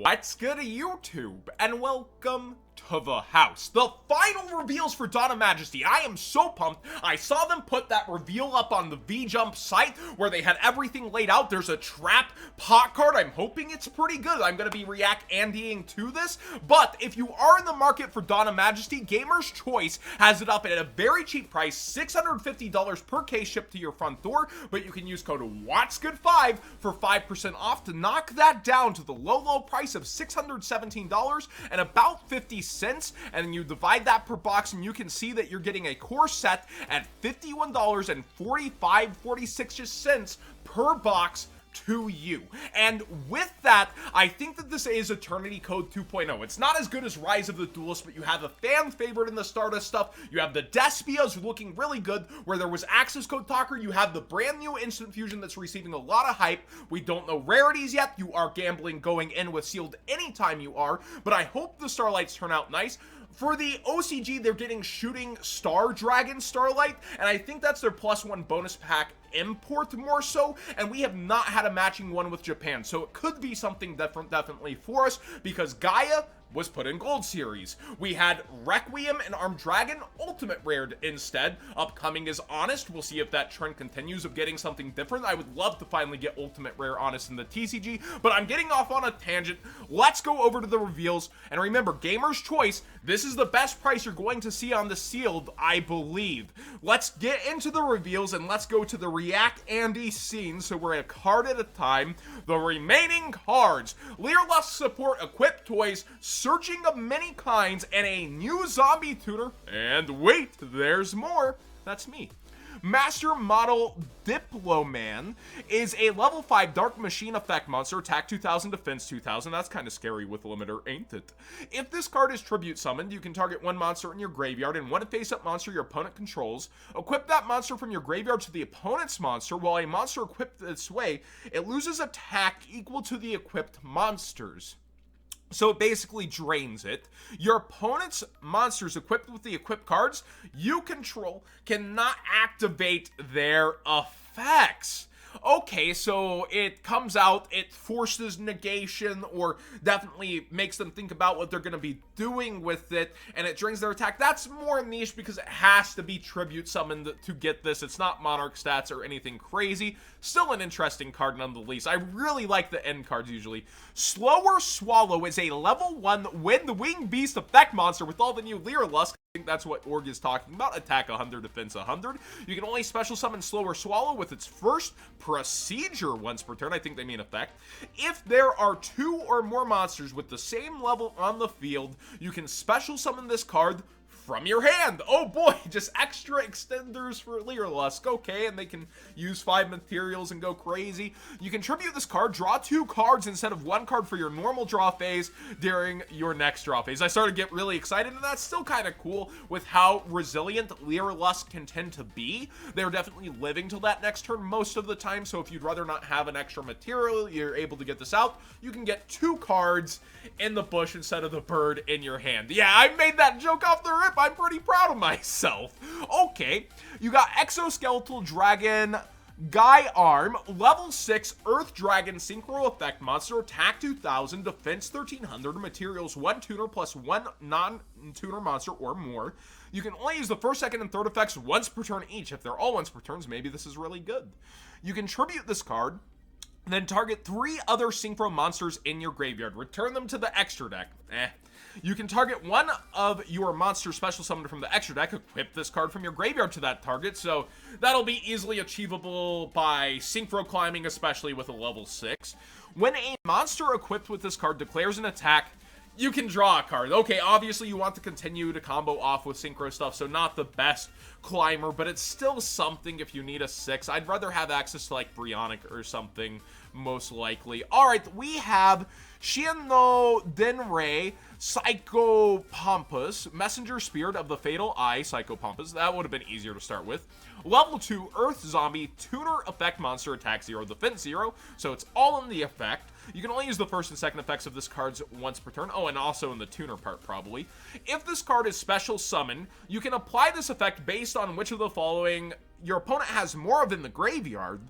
What's good, YouTube, and welcome to the house. The final reveals for Dawn of Majesty. I am so pumped. I saw them put that reveal up on the V-Jump site where they had everything laid out. There's a trap pot card. I'm hoping it's pretty good. I'm going to be react-andying to this. But if you are in the market for Dawn of Majesty, Gamer's Choice has it up at a very cheap price, $650 per case shipped to your front door. But you can use code WhatsGood5 for 5% off to knock that down to the low price of $617 and about 50 cents, and then you divide that per box and you can see that you're getting a core set at $51.46 per box to you. And with that, I think that this is Eternity Code 2.0. It's not as good as Rise of the Duelist, but you have a fan favorite in the Stardust stuff. You have the Despias looking really good, where there was Access Code Talker. You have the brand new Instant Fusion that's receiving a lot of hype. We don't know rarities yet. You are gambling going in with sealed anytime you are, but I hope the Starlights turn out nice. For the OCG, they're getting Shooting Star Dragon Starlight, and I think that's their +1 bonus pack import more so, and we have not had a matching one with Japan, so it could be something different definitely for us, because Gaia was put in Gold Series. We had Requiem and Armed Dragon Ultimate rared instead. Upcoming is Honest. We'll see if that trend continues of getting something different. I would love to finally get Ultimate Rare Honest in the TCG, but I'm getting off on a tangent. Let's go over to the reveals, and remember, Gamer's Choice, this is the best price you're going to see on the sealed, I believe. Let's get into the reveals, and let's go to the React Andy scene, so we're a card at a time. The remaining cards: Leerlust support, equipped toys, searching of many kinds, and a new zombie tuner. And wait, there's more. That's me. Master Model Diploman is a level 5 Dark Machine effect monster, attack 2000, defense 2000. That's kind of scary with limiter, ain't it? If this card is tribute summoned, you can target one monster in your graveyard and one face-up monster your opponent controls. Equip that monster from your graveyard to the opponent's monster. While a monster equipped this way, it loses attack equal to the equipped monsters. So it basically drains it. Your opponent's monsters equipped with the equipped cards you control cannot activate their effects. Okay, so it comes out, it forces negation, or definitely makes them think about what they're going to be doing with it, and it drains their attack. That's more niche because it has to be tribute summoned to get this. It's not Monarch stats or anything crazy. Still an interesting card nonetheless. I really like the end cards usually. Slower Swallow is a level 1 Winged Beast effect monster with all the new Leerlust. I think that's what Org is talking about. Attack 100, defense 100. You can only special summon Slower Swallow with its first procedure once per turn. I think they mean effect. If there are 2 or more monsters with the same level on the field, you can special summon this card from your hand. Oh boy, just extra extenders for Leerlust. Okay, and they can use 5 materials and go crazy. You can tribute this card, draw 2 cards instead of 1 card for your normal draw phase during your next draw phase. I started to get really excited, and that's still kind of cool with how resilient Leerlust can tend to be. They're definitely living till that next turn most of the time, so if you'd rather not have an extra material, you're able to get this out. You can get 2 cards in the bush instead of the bird in your hand. Yeah, I made that joke off the rip. I'm pretty proud of myself. Okay, you got Exoskeletal Dragon Guy Arm, level 6 Earth Dragon Synchro Effect Monster, attack 2000, defense 1300, materials 1 tuner plus 1 non-tuner monster or more. You can only use the first, second, and third effects once per turn each. If they're all once per turns, maybe this is really good. You can tribute this card, then target 3 other synchro monsters in your graveyard. Return them to the extra deck. You can target one of your monsters special summoned from the extra deck. Equip this card from your graveyard to that target, so that'll be easily achievable by synchro climbing, especially with a level 6. When a monster equipped with this card declares an attack, you can draw a card. Okay, obviously you want to continue to combo off with synchro stuff, so not the best climber, but it's still something if you need a 6. I'd rather have access to like Brionic or something, most likely. Alright, we have Shiano Denrei, Psychopompus, Messenger Spirit of the Fatal Eye, Psychopompus. That would have been easier to start with. Level 2 Earth Zombie, Tuner Effect Monster, attack 0, defense 0, so it's all in the effect. You can only use the first and second effects of this card once per turn. Oh, and also in the tuner part, probably. If this card is special summon, you can apply this effect based on which of the following your opponent has more of in the graveyard.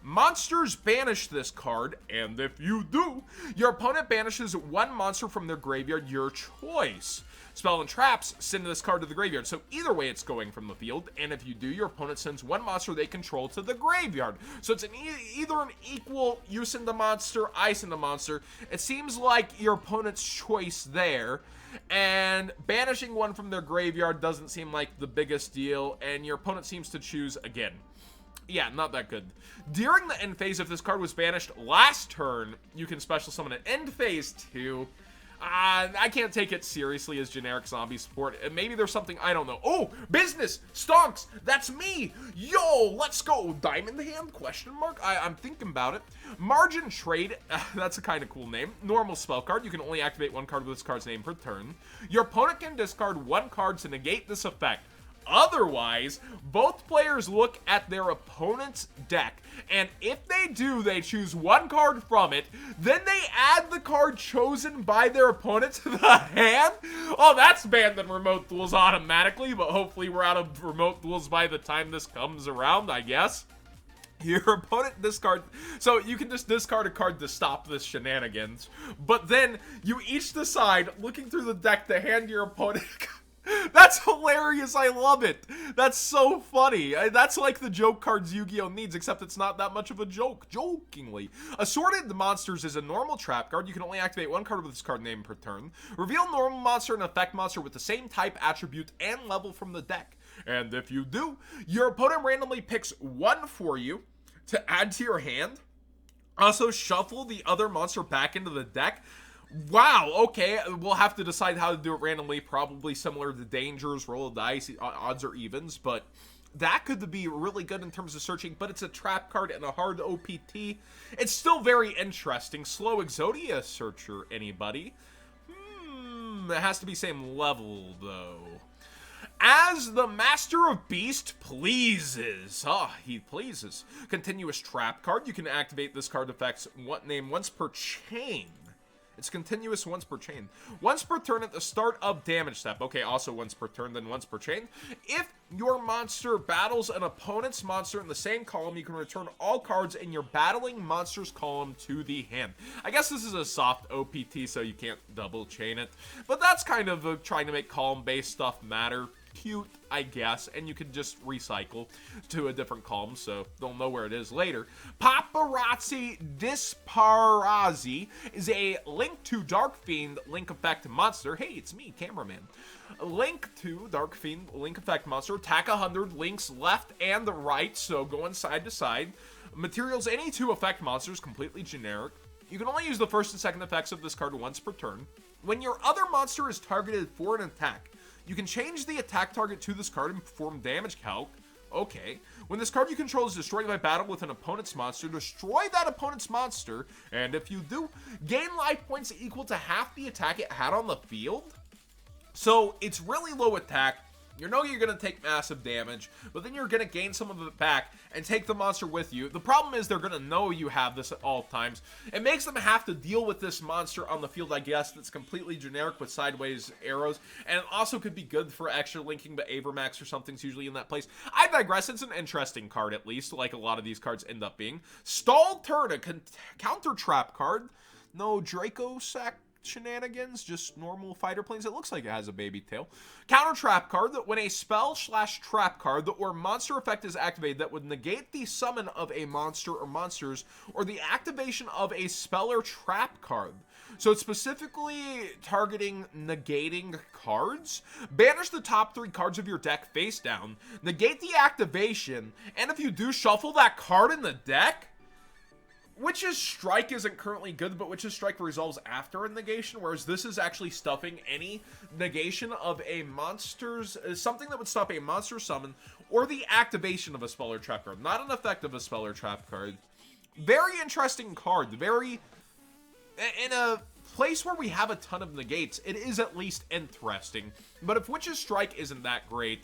Monsters banish this card, and if you do, your opponent banishes one monster from their graveyard, your choice. Spell and traps send this card to the graveyard, so either way it's going from the field, and if you do, your opponent sends one monster they control to the graveyard. So it's either an equal, you send a monster, I send a monster. It seems like your opponent's choice there, and banishing one from their graveyard doesn't seem like the biggest deal, and your opponent seems to choose again. Yeah, not that good. During the end phase, if this card was banished last turn, you can special summon it. End phase 2. I can't take it seriously as generic zombie support. Maybe there's something I don't know. Oh, business! Stonks! That's me! Yo, let's go! Diamond Hand? Question mark? I'm thinking about it. Margin Trade. That's a kind of cool name. Normal spell card. You can only activate one card with this card's name per turn. Your opponent can discard one card to negate this effect. Otherwise, both players look at their opponent's deck, and if they do, they choose one card from it, then they add the card chosen by their opponent to the hand? Oh, that's banned in remote duels automatically, but hopefully we're out of remote duels by the time this comes around, I guess. Your opponent discard, so you can just discard a card to stop this shenanigans, but then you each decide, looking through the deck, to hand your opponent That's hilarious. I love it. That's so funny. That's like the joke cards Yu-Gi-Oh! Needs, except it's not that much of a joke. Jokingly. Assorted Monsters is a normal trap card. You can only activate one card with this card name per turn. Reveal normal monster and effect monster with the same type, attribute, and level from the deck. And if you do, your opponent randomly picks one for you to add to your hand. Also, shuffle the other monster back into the deck. Wow, okay, we'll have to decide how to do it randomly, probably similar to Dangers, roll a dice, odds or evens, but that could be really good in terms of searching, but it's a trap card and a hard OPT. It's still very interesting. Slow Exodia Searcher, anybody? It has to be same level, though. As the Master of Beast pleases. He pleases. Continuous trap card. You can activate this card effect's name once per chain. It's continuous once per chain. Once per turn at the start of damage step. Okay, also once per turn, then once per chain. If your monster battles an opponent's monster in the same column, you can return all cards in your battling monster's column to the hand. I guess this is a soft OPT, so you can't double chain it. But that's kind of trying to make column-based stuff matter. Cute, I guess, and you can just recycle to a different column, so they'll know where it is later. Paparazzi Disparazzi is a Link to Dark Fiend Link Effect monster. Hey, it's me, cameraman. Link to Dark Fiend Link Effect monster. Attack 100 links left and the right, so going side to side. Materials any two effect monsters, completely generic. You can only use the first and second effects of this card once per turn. When your other monster is targeted for an attack, you can change the attack target to this card and perform damage calc. Okay. When this card you control is destroyed by battle with an opponent's monster, destroy that opponent's monster, and if you do, gain life points equal to half the attack it had on the field. So it's really low attack. You know you're going to take massive damage, but then you're going to gain some of it back and take the monster with you. The problem is they're going to know you have this at all times. It makes them have to deal with this monster on the field, I guess, that's completely generic with sideways arrows, and it also could be good for extra linking, but Avermax or something's usually in that place. I digress. It's an interesting card, at least, like a lot of these cards end up being. Stalled Turn, a counter trap card. No Draco Sack shenanigans, just normal fighter planes. It looks like it has a baby tail. Counter trap card that when a spell/trap card or monster effect is activated that would negate the summon of a monster or monsters or the activation of a spell or trap card. So it's specifically targeting negating cards. Banish the top 3 cards of your deck face down, negate the activation, and if you do, shuffle that card in the deck. Witch's Strike isn't currently good, but Witch's Strike resolves after a negation, whereas this is actually stuffing any negation of a monster's, something that would stop a monster summon, or the activation of a spell or trap card. Not an effect of a spell or trap card. Very interesting card. Very, in a place where we have a ton of negates, it is at least interesting. But if Witch's Strike isn't that great,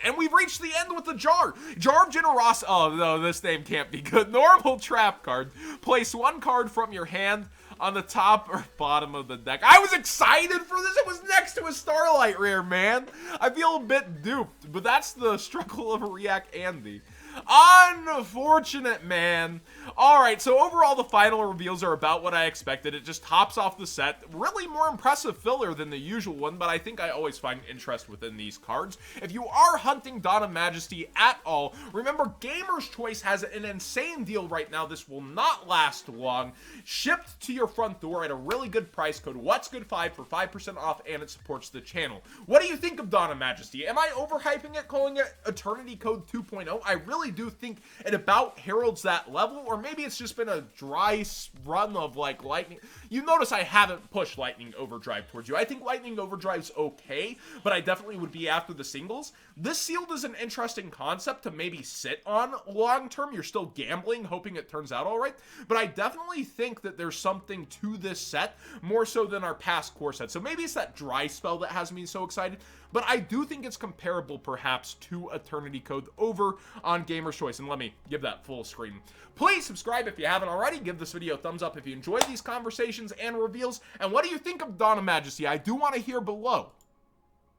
and we've reached the end with the Jar of Generosity. Oh, no, this name can't be good. Normal trap card. Place one card from your hand on the top or bottom of the deck. I was excited for this. It was next to a Starlight Rare, man. I feel a bit duped, but that's the struggle of a React Andy. Unfortunate, man. Alright, so overall the final reveals are about what I expected. It just tops off the set. Really more impressive filler than the usual one, but I think I always find interest within these cards. If you are hunting Dawn of Majesty at all, remember Gamer's Choice has an insane deal right now. This will not last long. Shipped to your front door at a really good price. Code What's Good 5 for 5% off, and it supports the channel. What do you think of Dawn of Majesty? Am I overhyping it, calling it Eternity Code 2.0? I really do think it about heralds that level, or maybe it's just been a dry run of like lightning. You notice I haven't pushed Lightning Overdrive towards you. I think Lightning Overdrive's okay, but I definitely would be after the singles. This sealed is an interesting concept to maybe sit on long term. You're still gambling, hoping it turns out all right, but I definitely think that there's something to this set, more so than our past core set. So maybe it's that dry spell that has me so excited, but I do think it's comparable perhaps to Eternity Code over on Gamer's Choice. And let me give that full screen. Please subscribe if you haven't already. Give this video a thumbs up if you enjoyed these conversations and reveals. And what do you think of Dawn of Majesty? I do want to hear below.